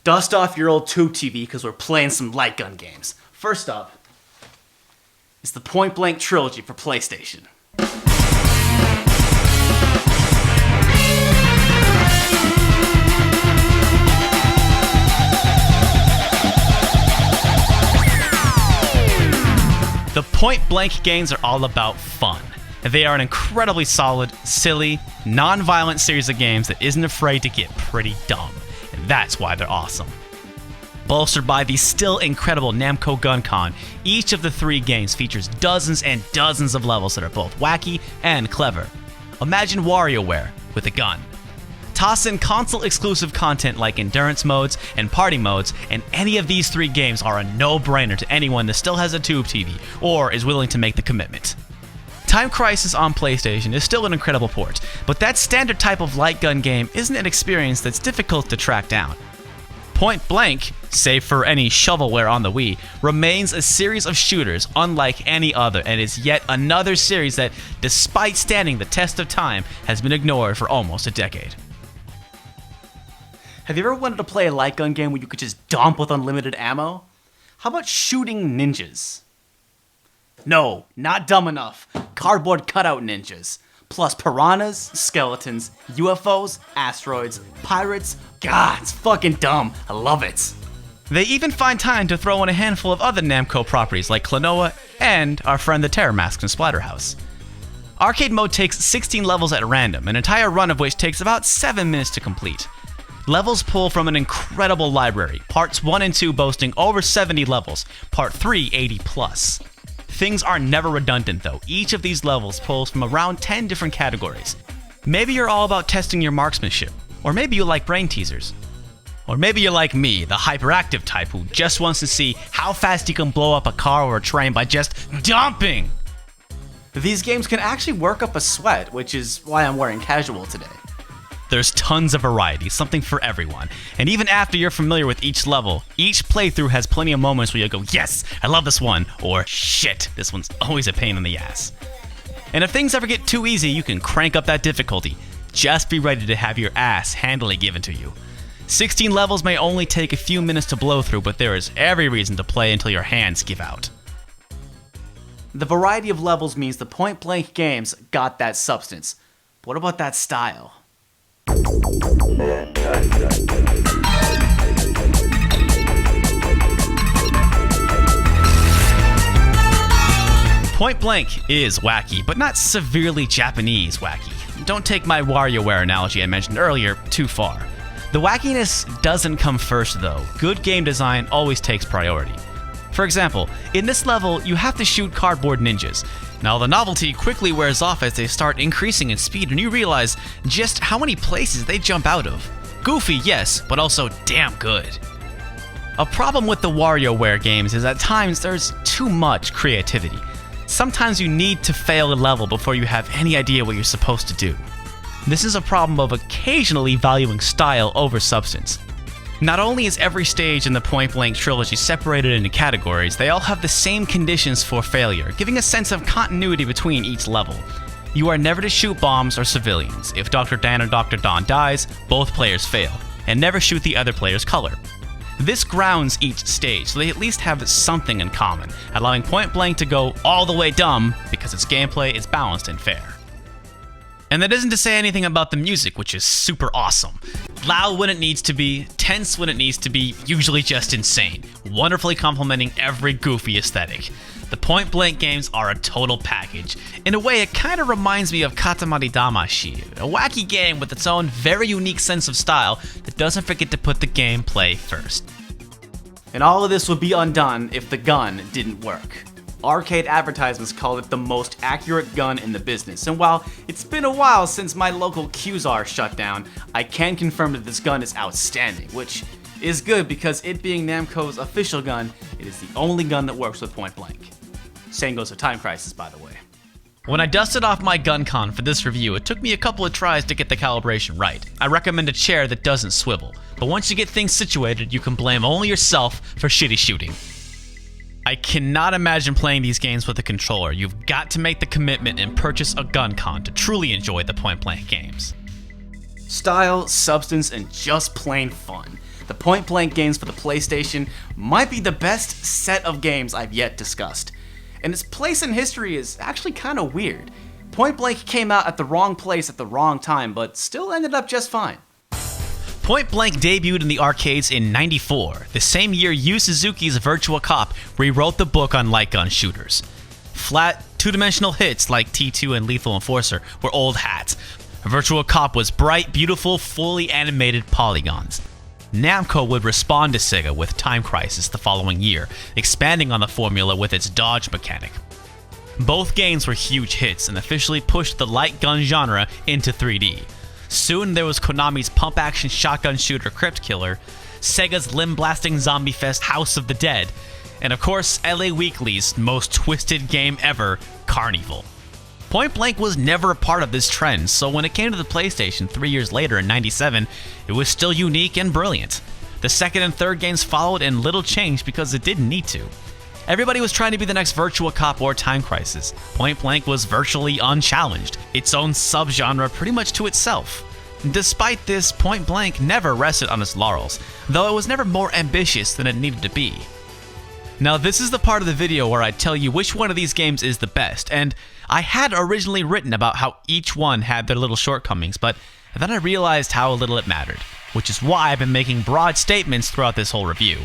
Dust off your old tube TV because we're playing some light gun games. First up is the Point Blank Trilogy for PlayStation. The Point Blank games are all about fun. They are an incredibly solid, silly, non-violent series of games that isn't afraid to get pretty dumb. And that's why they're awesome. Bolstered by the still incredible Namco Gun Con, each of the 3 games features dozens and dozens of levels that are both wacky and clever. Imagine WarioWare with a gun. Toss in console-exclusive content like endurance modes and party modes, and any of these 3 games are a no-brainer to anyone that still has a tube TV or is willing to make the commitment. Time Crisis on PlayStation is still an incredible port, but that standard type of light gun game isn't an experience that's difficult to track down. Point Blank, save for any shovelware on the Wii, remains a series of shooters unlike any other, and is yet another series that, despite standing the test of time, has been ignored for almost a decade. Have you ever wanted to play a light gun game where you could just dump with unlimited ammo? How about Shooting Ninjas? No, not dumb enough. Cardboard cutout ninjas. Plus piranhas, skeletons, UFOs, asteroids, pirates. God, it's fucking dumb. I love it. They even find time to throw in a handful of other Namco properties like Klonoa and our friend the Terror Mask in Splatterhouse. Arcade mode takes 16 levels at random, an entire run of which takes about 7 minutes to complete. Levels pull from an incredible library, parts 1 and 2 boasting over 70 levels, part 3 80 plus. Things are never redundant though, each of these levels pulls from around 10 different categories. Maybe you're all about testing your marksmanship, or maybe you like brain teasers. Or maybe you're like me, the hyperactive type who just wants to see how fast you can blow up a car or a train by just dumping! These games can actually work up a sweat, which is why I'm wearing casual today. There's tons of variety, something for everyone. And even after you're familiar with each level, each playthrough has plenty of moments where you'll go, yes, I love this one, or shit, this one's always a pain in the ass. And if things ever get too easy, you can crank up that difficulty. Just be ready to have your ass handily given to you. 16 levels may only take a few minutes to blow through, but there is every reason to play until your hands give out. The variety of levels means the Point Blank games got that substance. But what about that style? Point Blank is wacky, but not severely Japanese wacky. Don't take my WarioWare analogy I mentioned earlier too far. The wackiness doesn't come first though. Good game design always takes priority. For example, in this level, you have to shoot cardboard ninjas. Now the novelty quickly wears off as they start increasing in speed and you realize just how many places they jump out of. Goofy, yes, but also damn good. A problem with the WarioWare games is at times there's too much creativity. Sometimes you need to fail a level before you have any idea what you're supposed to do. This is a problem of occasionally valuing style over substance. Not only is every stage in the Point Blank trilogy separated into categories, they all have the same conditions for failure, giving a sense of continuity between each level. You are never to shoot bombs or civilians. If Dr. Dan or Dr. Don dies, both players fail, and never shoot the other player's color. This grounds each stage, so they at least have something in common, allowing Point Blank to go all the way dumb because its gameplay is balanced and fair. And that isn't to say anything about the music, which is super awesome. Loud when it needs to be, tense when it needs to be, usually just insane, wonderfully complementing every goofy aesthetic. The Point Blank games are a total package. In a way, it kind of reminds me of Katamari Damacy, a wacky game with its own very unique sense of style that doesn't forget to put the gameplay first. And all of this would be undone if the gun didn't work. Arcade advertisements call it the most accurate gun in the business, and while it's been a while since my local QZR shut down, I can confirm that this gun is outstanding, which is good because it being Namco's official gun, it is the only gun that works with Point Blank. Same goes for Time Crisis, by the way. When I dusted off my gun con for this review, it took me a couple of tries to get the calibration right. I recommend a chair that doesn't swivel, but once you get things situated, you can blame only yourself for shitty shooting. I cannot imagine playing these games with a controller. You've got to make the commitment and purchase a gun con to truly enjoy the Point Blank games. Style, substance, and just plain fun. The Point Blank games for the PlayStation might be the best set of games I've yet discussed. And its place in history is actually kind of weird. Point Blank came out at the wrong place at the wrong time, but still ended up just fine. Point Blank debuted in the arcades in '94, the same year Yu Suzuki's Virtua Cop rewrote the book on light gun shooters. Flat, two-dimensional hits like T2 and Lethal Enforcer were old hats. Virtua Cop was bright, beautiful, fully animated polygons. Namco would respond to Sega with Time Crisis the following year, expanding on the formula with its dodge mechanic. Both games were huge hits and officially pushed the light gun genre into 3D. Soon there was Konami's pump-action shotgun shooter Crypt Killer, Sega's limb-blasting zombie fest House of the Dead, and of course LA Weekly's most twisted game ever, Carnival. Point Blank was never a part of this trend, so when it came to the PlayStation 3 years later in '97, it was still unique and brilliant. The second and third games followed and little changed because it didn't need to. Everybody was trying to be the next Virtua Cop or Time Crisis. Point Blank was virtually unchallenged, its own subgenre pretty much to itself. Despite this, Point Blank never rested on its laurels, though it was never more ambitious than it needed to be. Now this is the part of the video where I tell you which one of these games is the best, and I had originally written about how each one had their little shortcomings, but then I realized how little it mattered, which is why I've been making broad statements throughout this whole review.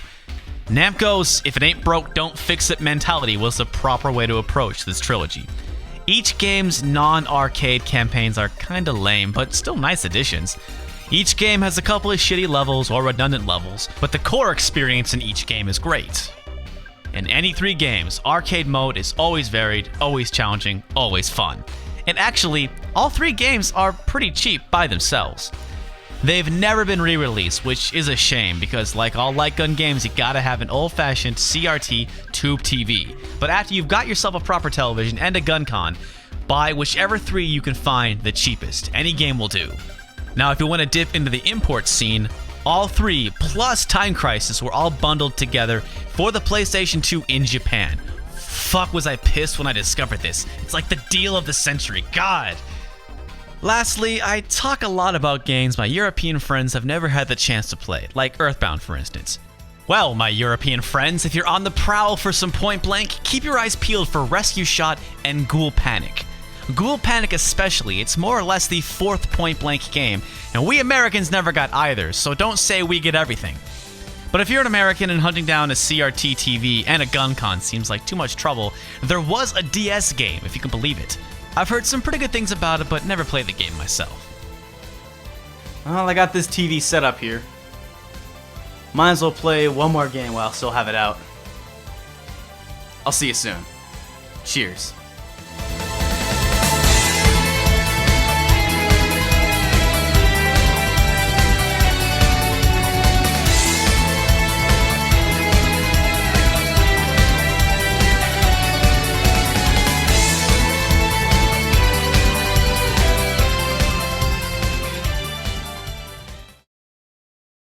Namco's if it ain't broke, don't fix it mentality was the proper way to approach this trilogy. Each game's non-arcade campaigns are kinda lame, but still nice additions. Each game has a couple of shitty levels or redundant levels, but the core experience in each game is great. In any three games, arcade mode is always varied, always challenging, always fun. And actually, all three games are pretty cheap by themselves. They've never been re-released, which is a shame because like all light gun games, you gotta have an old-fashioned CRT tube TV. But after you've got yourself a proper television and a gun con, buy whichever three you can find the cheapest. Any game will do. Now if you want to dip into the import scene, all three, plus Time Crisis, were all bundled together for the PlayStation 2 in Japan. Fuck was I pissed when I discovered this. It's like the deal of the century, God! Lastly, I talk a lot about games my European friends have never had the chance to play, like Earthbound for instance. Well, my European friends, if you're on the prowl for some Point Blank, keep your eyes peeled for Rescue Shot and Ghoul Panic. Ghoul Panic especially, it's more or less the fourth Point Blank game, and we Americans never got either, so don't say we get everything. But if you're an American and hunting down a CRT TV and a gun con seems like too much trouble, there was a DS game, if you can believe it. I've heard some pretty good things about it, but never played the game myself. Well, I got this TV set up here. Might as well play one more game while I still have it out. I'll see you soon. Cheers.